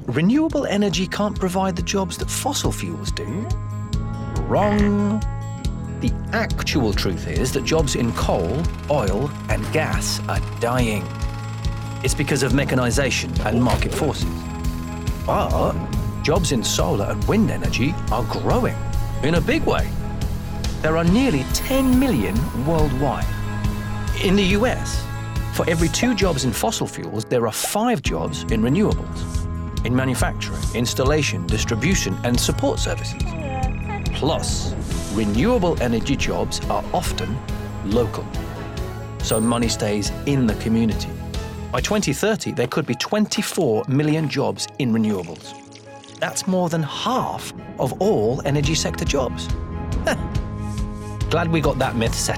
renewable energy can't provide the jobs that fossil fuels do. Wrong. The actual truth is that jobs in coal, oil, and gas are dying. It's because of mechanization and market forces. But jobs in solar and wind energy are growing in a big way. There are nearly 10 million worldwide. In the US, for every 2 jobs in fossil fuels, there are 5 jobs in renewables, in manufacturing, installation, distribution, and support services. Plus, renewable energy jobs are often local, so money stays in the community. By 2030, there could be 24 million jobs in renewables. That's more than half of all energy sector jobs. Glad we got that myth settled.